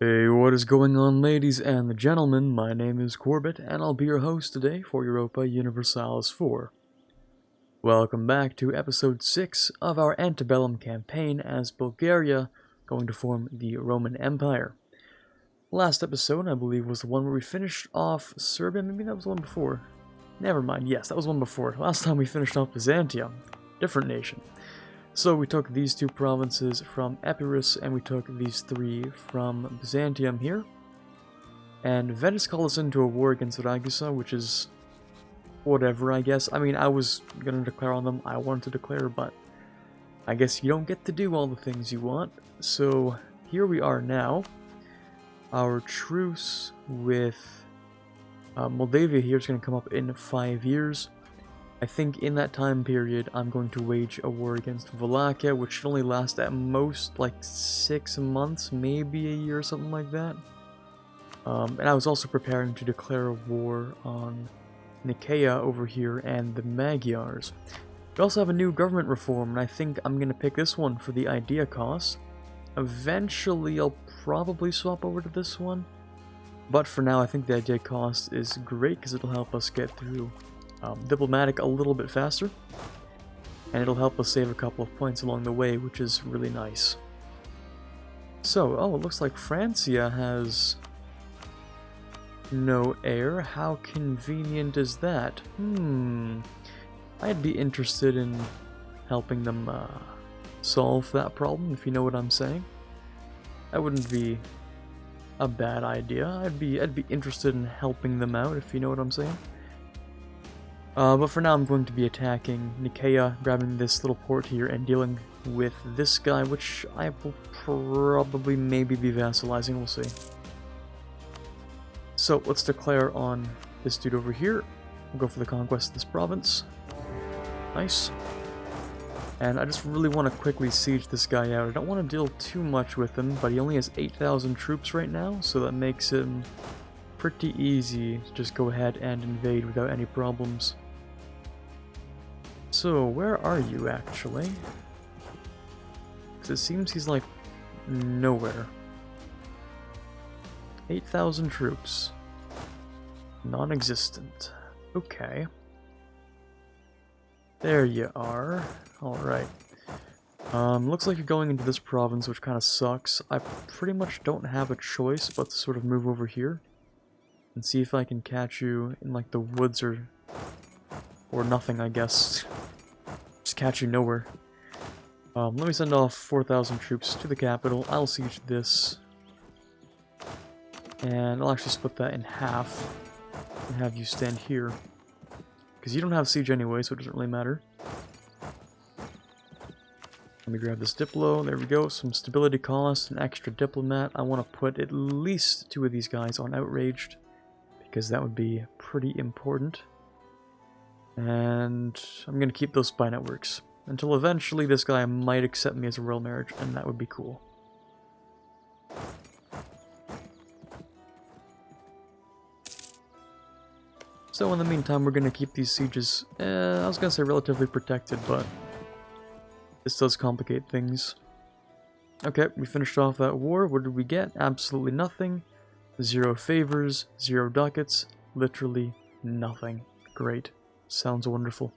Hey, what is going on, ladies and gentlemen? My name is Quarbit, and I'll be your host today for Europa Universalis 4. Welcome back to episode 6 of our Ante Bellum campaign as Bulgaria going to form the Roman Empire. Last episode, I believe, was the one where we finished off Serbia. Maybe that was the one before. Never mind, yes, that was one before. Last time we finished off Byzantium. Different nation. So we took these two provinces from Epirus, and we took these three from Byzantium here. And Venice called us into a war against Ragusa, which is whatever, I guess. I mean, I was going to declare on them, I wanted to declare, but I guess you don't get to do all the things you want. So here we are now. Our truce with Moldavia here is going to come up in 5 years. I think in that time period, I'm going to wage a war against Wallachia, which should only last at most like 6 months, maybe a year or something like that. And I was also preparing to declare a war on Nikea over here and the Magyars. We also have a new government reform, and I think I'm going to pick this one for the idea cost. Eventually, I'll probably swap over to this one. But for now, I think the idea cost is great because it'll help us get through diplomatic a little bit faster, and it'll help us save a couple of points along the way, which is really nice. So, it looks like Francia has no heir. How convenient is that? I'd be interested in helping them solve that problem, if you know what I'm saying. That wouldn't be a bad idea. I'd be interested in helping them out, if you know what I'm saying. But for now, I'm going to be attacking Nikea, grabbing this little port here, and dealing with this guy, which I will probably maybe be vassalizing, we'll see. So, let's declare on this dude over here. We'll go for the conquest of this province. Nice. And I just really want to quickly siege this guy out. I don't want to deal too much with him, but he only has 8,000 troops right now, so that makes him pretty easy to just go ahead and invade without any problems. So, where are you, actually? Because it seems he's, like, nowhere. 8,000 troops. Non-existent. Okay. There you are. Alright. Looks like you're going into this province, which kind of sucks. I pretty much don't have a choice but to sort of move over here and see if I can catch you in, like, the woods or nothing, I guess. Just catch you nowhere. Let me send off 4,000 troops to the capital. I'll siege this. And I'll actually split that in half and have you stand here. Because you don't have siege anyway, so it doesn't really matter. Let me grab this Diplo. There we go. Some stability cost, an extra diplomat. I want to put at least 2 of these guys on outraged, because that would be pretty important. And I'm going to keep those spy networks until eventually this guy might accept me as a royal marriage, and that would be cool. So in the meantime, we're going to keep these sieges, I was going to say relatively protected, but this does complicate things. Okay, we finished off that war. What did we get? Absolutely nothing. 0 favors, 0 ducats, literally nothing. Great. Sounds wonderful.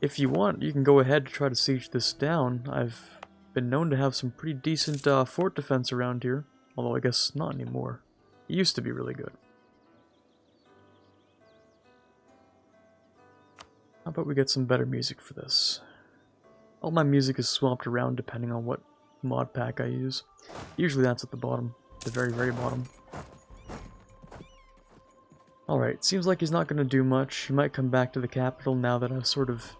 If you want, you can go ahead to try to siege this down. I've been known to have some pretty decent fort defense around here, although I guess not anymore. It used to be really good. How about we get some better music for this? All my music is swapped around depending on what mod pack I use. Usually that's at the bottom, the very, very bottom. Alright, seems like he's not going to do much. He might come back to the capital now that I've sort of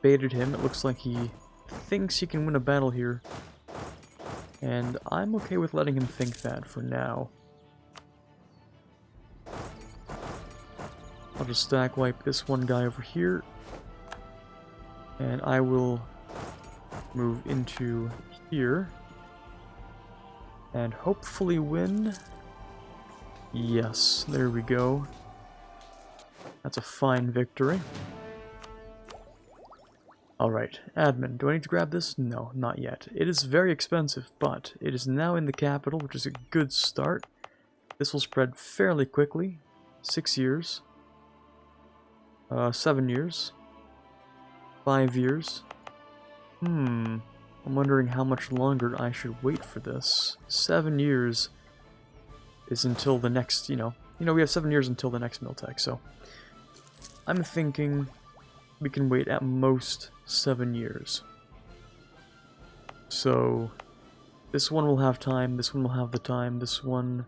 baited him. It looks like he thinks he can win a battle here. And I'm okay with letting him think that for now. I'll just stack wipe this one guy over here. And I will move into here. And hopefully win. Yes, there we go. That's a fine victory. Alright, admin, do I need to grab this? No, not yet. It is very expensive, but it is now in the capital, which is a good start. This will spread fairly quickly. 6 years. 7 years. 5 years. I'm wondering how much longer I should wait for this. 7 years is until the next, we have 7 years until the next Miltech, so I'm thinking we can wait at most 7 years. So this one will have time, this one will have the time, this one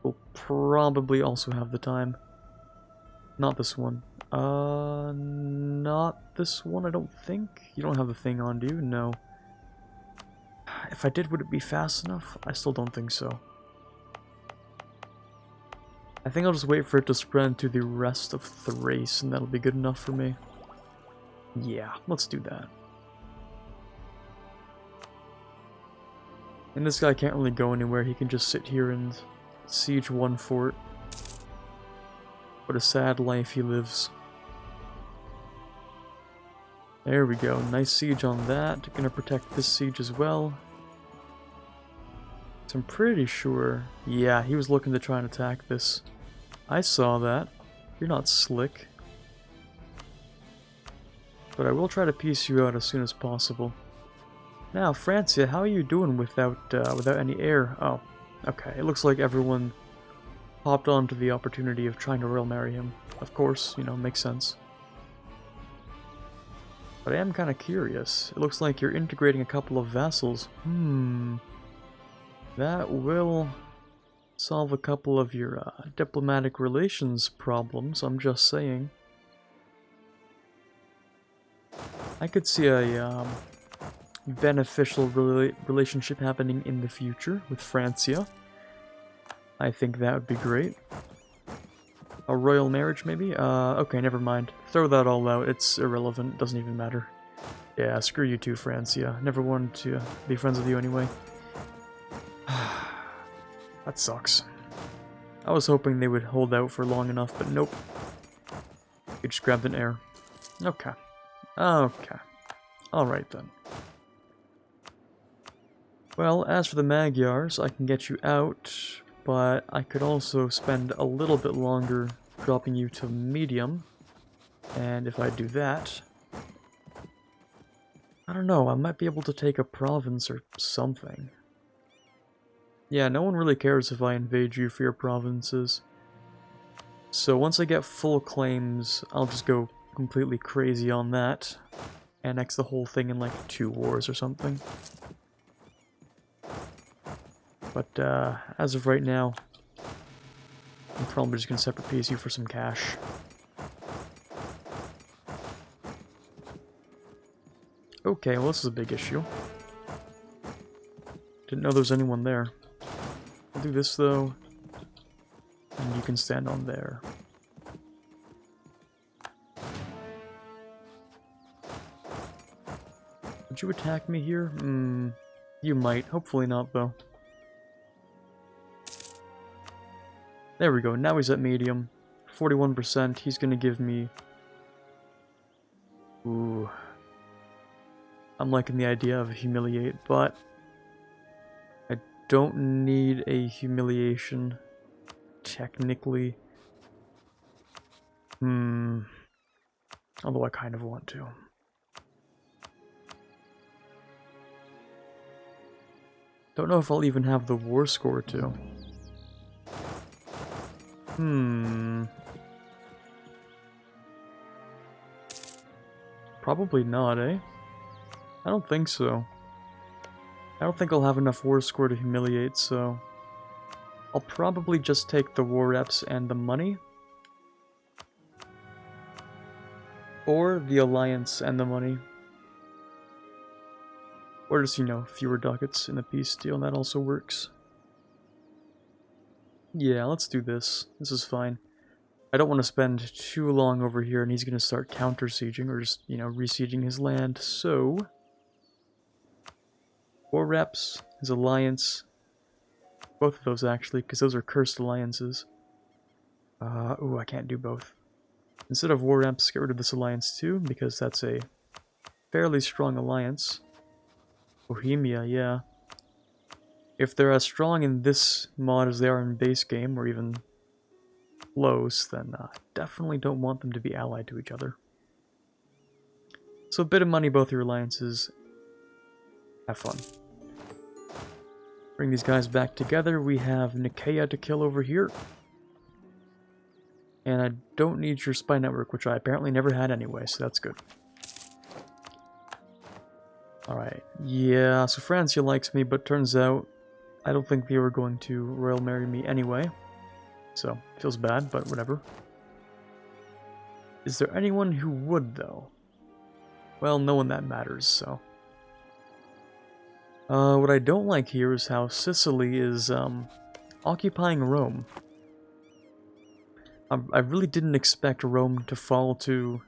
will probably also have the time. Not this one. Not this one, I don't think. You don't have the thing on, do you? No. If I did, would it be fast enough? I still don't think so. I think I'll just wait for it to spread to the rest of Thrace, and that'll be good enough for me. Yeah, let's do that. And this guy can't really go anywhere, he can just sit here and siege one fort. What a sad life he lives. There we go, nice siege on that. Gonna protect this siege as well. So I'm pretty sure... Yeah, he was looking to try and attack this. I saw that. You're not slick. But I will try to piece you out as soon as possible. Now, Francia, how are you doing without any air? Oh, okay. It looks like everyone hopped onto the opportunity of trying to royal marry him. Of course, makes sense. But I am kind of curious. It looks like you're integrating a couple of vassals. That will solve a couple of your diplomatic relations problems, I'm just saying. I could see a beneficial relationship happening in the future with Francia. I think that would be great. A royal marriage, maybe? Okay, never mind. Throw that all out. It's irrelevant. Doesn't even matter. Yeah, screw you too, Francia. Never wanted to be friends with you anyway. That sucks. I was hoping they would hold out for long enough, but nope. You just grabbed an heir. Okay. Okay. Alright then. Well, as for the Magyars, I can get you out, but I could also spend a little bit longer dropping you to medium. And if I do that, I don't know, I might be able to take a province or something. Yeah, no one really cares if I invade you for your provinces. So once I get full claims, I'll just go completely crazy on that. Annex the whole thing in like 2 wars or something. But as of right now, I'm probably just going to separate piece you for some cash. Okay, well this is a big issue. Didn't know there was anyone there. I'll do this though, and you can stand on there. Would you attack me here? You might. Hopefully not though. There we go, now he's at medium. 41%, he's gonna give me... Ooh. I'm liking the idea of a humiliate, but... I don't need a humiliation, technically. Although I kind of want to. Don't know if I'll even have the war score to. Probably not, eh? I don't think so. I don't think I'll have enough war score to humiliate, so... I'll probably just take the war reps and the money. Or the alliance and the money. Or just, fewer ducats in the peace deal, that also works. Yeah, let's do this. This is fine. I don't want to spend too long over here and he's going to start counter-sieging or just, re-sieging his land, so... War reps, his alliance, both of those actually, because those are cursed alliances. Ooh, I can't do both. Instead of war reps, get rid of this alliance too, because that's a fairly strong alliance. Bohemia, yeah. If they're as strong in this mod as they are in base game, or even close, then definitely don't want them to be allied to each other. So a bit of money, both your alliances. Have fun. Bring these guys back together. We have Nikea to kill over here. And I don't need your spy network, which I apparently never had anyway, so that's good. Alright, yeah, so Francia likes me, but turns out I don't think they were going to royal marry me anyway. So, feels bad, but whatever. Is there anyone who would, though? Well, no one that matters, so. What I don't like here is how Sicily is, occupying Rome. I really didn't expect Rome to fall to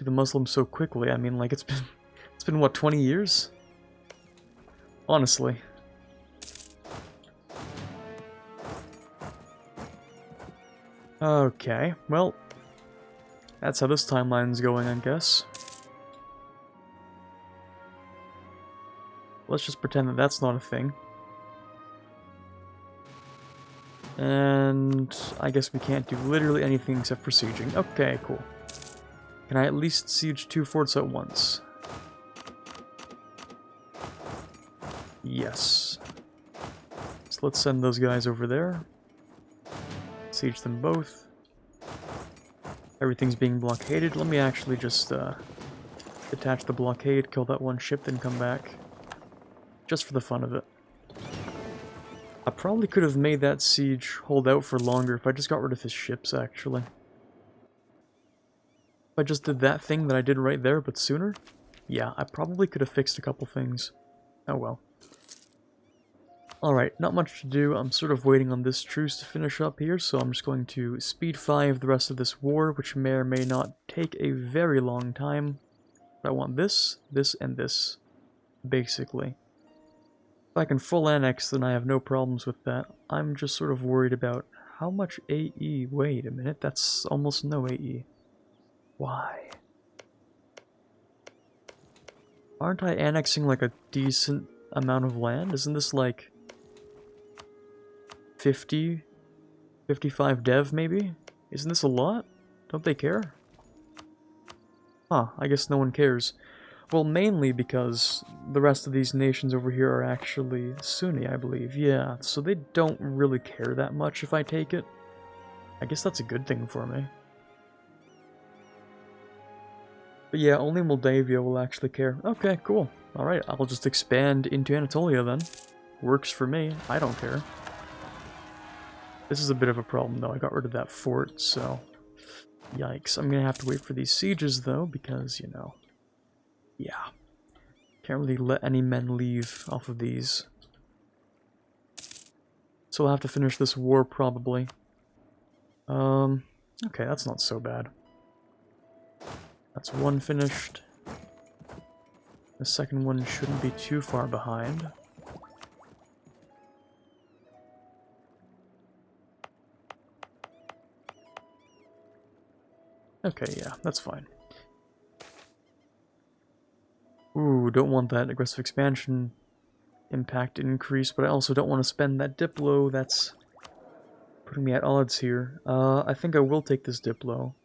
the Muslims so quickly. I mean, like, it's been what, 20 years? Honestly. Okay, well, that's how this timeline's going, I guess. Let's just pretend that that's not a thing. And I guess we can't do literally anything except for sieging. Okay, cool. Can I at least siege 2 forts at once? Yes. So let's send those guys over there. Siege them both. Everything's being blockaded. Let me actually just detach the blockade, kill that one ship, then come back. Just for the fun of it. I probably could have made that siege hold out for longer if I just got rid of his ships, actually. If I just did that thing that I did right there, but sooner? Yeah, I probably could have fixed a couple things. Oh well. Alright, not much to do. I'm sort of waiting on this truce to finish up here, so I'm just going to speed 5 the rest of this war, which may or may not take a very long time. But I want this, this, and this, basically. If I can full annex, then I have no problems with that. I'm just sort of worried about how much AE. Wait a minute, that's almost no AE. Why? Aren't I annexing like a decent amount of land? Isn't this like 50, 55 dev maybe? Isn't this a lot? Don't they care? Huh, I guess no one cares. Well, mainly because the rest of these nations over here are actually Sunni, I believe. Yeah, so they don't really care that much if I take it. I guess that's a good thing for me. But yeah, only Moldavia will actually care. Okay, cool. Alright, I'll just expand into Anatolia then. Works for me. I don't care. This is a bit of a problem though. I got rid of that fort, so... Yikes. I'm gonna have to wait for these sieges though, because, you know... Yeah. Can't really let any men leave off of these. So I'll have to finish this war, probably. Okay, that's not so bad. That's one finished. The second one shouldn't be too far behind. Okay, yeah, that's fine. Ooh, don't want that aggressive expansion impact increase, but I also don't want to spend that Diplo. That's putting me at odds here. I think I will take this Diplo.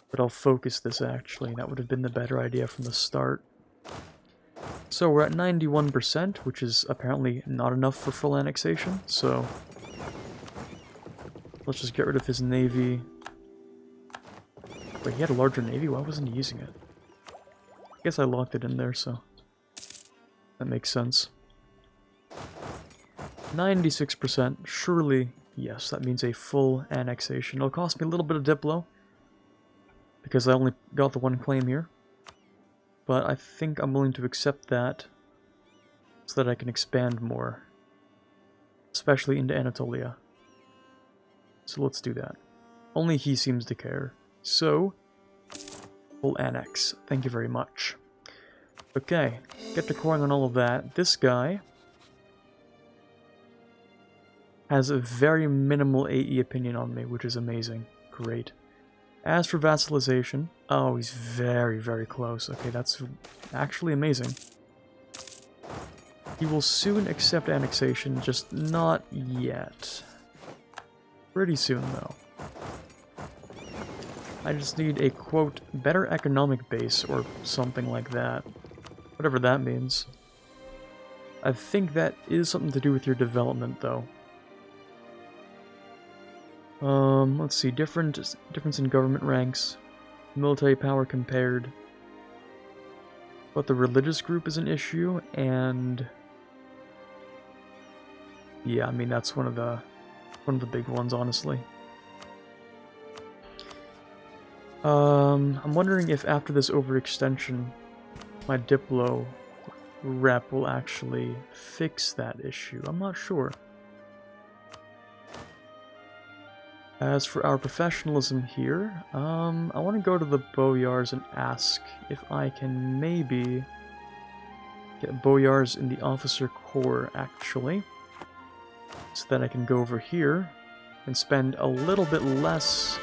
But I'll focus this, actually. That would have been the better idea from the start. So we're at 91%, which is apparently not enough for full annexation, so... Let's just get rid of his navy. Wait, he had a larger navy? Why wasn't he using it? I guess I locked it in there, so... That makes sense. 96%. Surely, yes, that means a full annexation. It'll cost me a little bit of Diplo, because I only got the one claim here. But I think I'm willing to accept that so that I can expand more. Especially into Anatolia. So let's do that. Only he seems to care. So, full annex. Thank you very much. Okay, get to coring on all of that. This guy has a very minimal AE opinion on me, which is amazing. Great. As for vassalization, oh, he's very, very close. Okay, that's actually amazing. He will soon accept annexation, just not yet. Pretty soon, though. I just need a, quote, better economic base, or something like that. Whatever that means. I think that is something to do with your development, though. Let's see, difference in government ranks, military power compared, but the religious group is an issue, and yeah, I mean that's one of the big ones, honestly. I'm wondering if after this overextension, my Diplo rep will actually fix that issue. I'm not sure. As for our professionalism here, I want to go to the Magyars and ask if I can maybe get Magyars in the officer corps, actually. So that I can go over here and spend a little bit less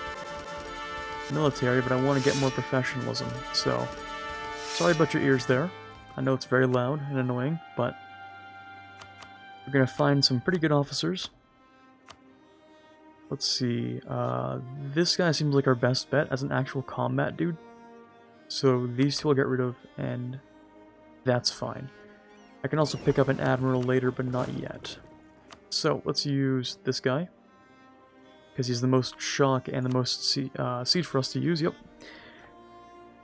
military, but I want to get more professionalism, so sorry about your ears there. I know it's very loud and annoying, but we're going to find some pretty good officers. Let's see, this guy seems like our best bet as an actual combat dude. So these two I'll get rid of, and that's fine. I can also pick up an admiral later, but not yet. So let's use this guy, because he's the most shock and the most siege for us to use, yep.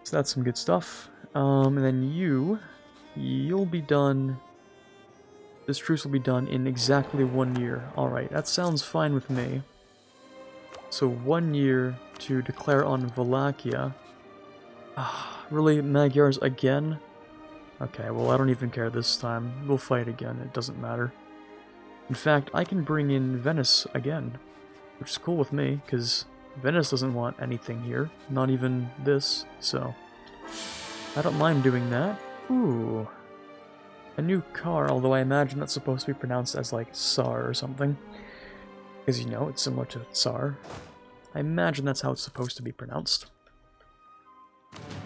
So that's some good stuff. And then you'll be done, this truce will be done in exactly 1 year. Alright, that sounds fine with me. So 1 year to declare on Wallachia. Really, Magyars again? Okay, well I don't even care this time. We'll fight again, it doesn't matter. In fact, I can bring in Venice again, which is cool with me, because Venice doesn't want anything here, not even this, so I don't mind doing that. Ooh, a new car, although I imagine that's supposed to be pronounced as like Tsar or something. Because, you know, it's similar to Tsar. I imagine that's how it's supposed to be pronounced.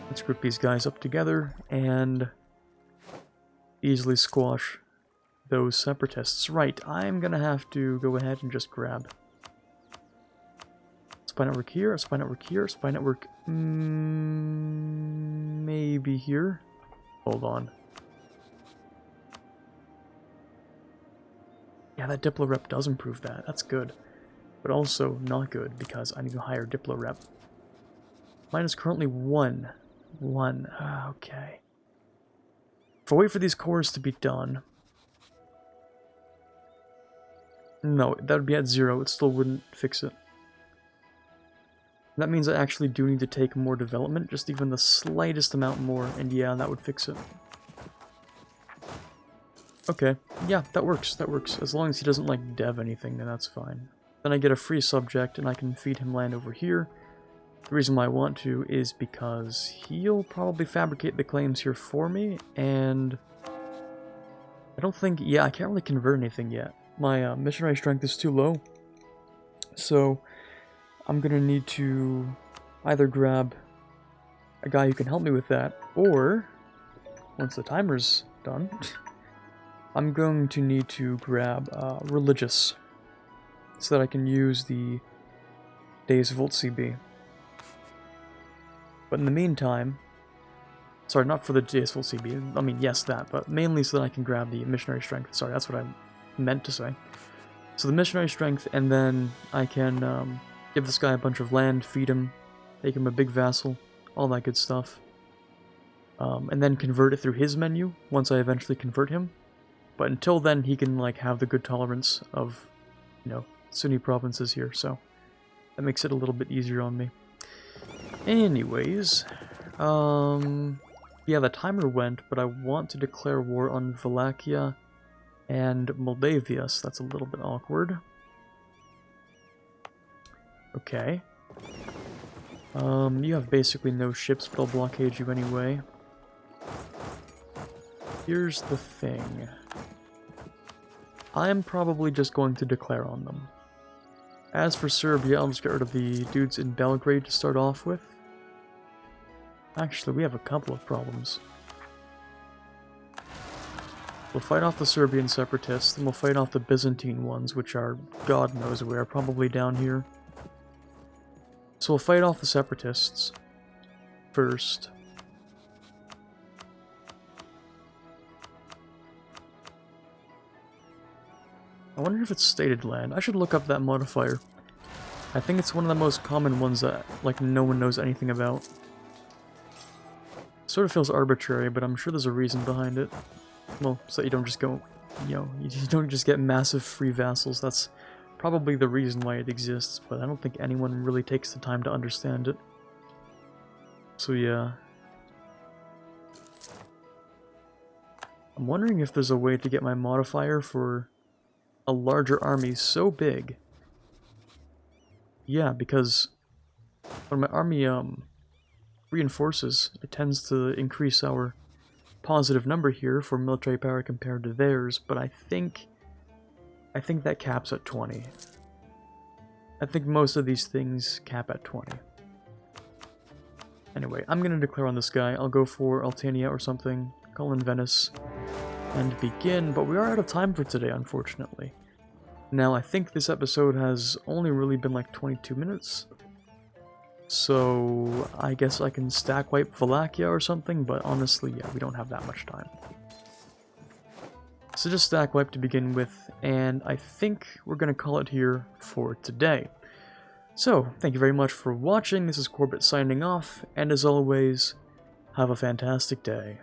Let's group these guys up together and easily squash those separatists. Right, I'm gonna have to go ahead and just grab spy network here, a spy network here, a spy network maybe here. Hold on. Yeah, that Diplo rep does improve that. That's good. But also not good, because I need a higher Diplo rep. Mine is currently 1. 1. Okay. If I wait for these cores to be done... No, that would be at 0. It still wouldn't fix it. That means I actually do need to take more development, just even the slightest amount more, and yeah, that would fix it. Okay, yeah, that works, that works. As long as he doesn't, like, dev anything, then that's fine. Then I get a free subject, and I can feed him land over here. The reason why I want to is because he'll probably fabricate the claims here for me, and... I don't think... Yeah, I can't really convert anything yet. My missionary strength is too low, so I'm gonna need to either grab a guy who can help me with that, or, once the timer's done... I'm going to need to grab religious, so that I can use the Days Volt CB. But in the meantime, sorry, not for the Days Volt CB, I mean, yes, that, but mainly so that I can grab the missionary strength. Sorry, that's what I meant to say. So the missionary strength, and then I can give this guy a bunch of land, feed him, make him a big vassal, all that good stuff. And then convert it through his menu, once I eventually convert him. But until then, he can, like, have the good tolerance of, you know, Sunni provinces here, so that makes it a little bit easier on me. Anyways, yeah, the timer went, but I want to declare war on Wallachia and Moldavia, so that's a little bit awkward. Okay. You have basically no ships, but I'll blockade you anyway. Here's the thing. I'm probably just going to declare on them. As for Serbia, I'll just get rid of the dudes in Belgrade to start off with. Actually, we have a couple of problems. We'll fight off the Serbian separatists, then we'll fight off the Byzantine ones, which are God knows where, probably down here. So we'll fight off the separatists first. I wonder if it's stated land. I should look up that modifier. I think it's one of the most common ones that, like, no one knows anything about. Sort of feels arbitrary, but I'm sure there's a reason behind it. Well, so you don't just go, you know, you don't just get massive free vassals. That's probably the reason why it exists, but I don't think anyone really takes the time to understand it. So yeah. I'm wondering if there's a way to get my modifier for a larger army so big. Yeah, because when my army reinforces, it tends to increase our positive number here for military power compared to theirs, but I think that caps at 20. I think most of these things cap at 20. Anyway, I'm gonna declare on this guy. I'll go for Altania or something, call in Venice, and begin, but we are out of time for today, unfortunately. Now, I think this episode has only really been like 22 minutes, so I guess I can stack wipe Wallachia or something, but honestly, yeah, we don't have that much time. So just stack wipe to begin with, and I think we're going to call it here for today. So, thank you very much for watching. This is Quarbit signing off, and as always, have a fantastic day.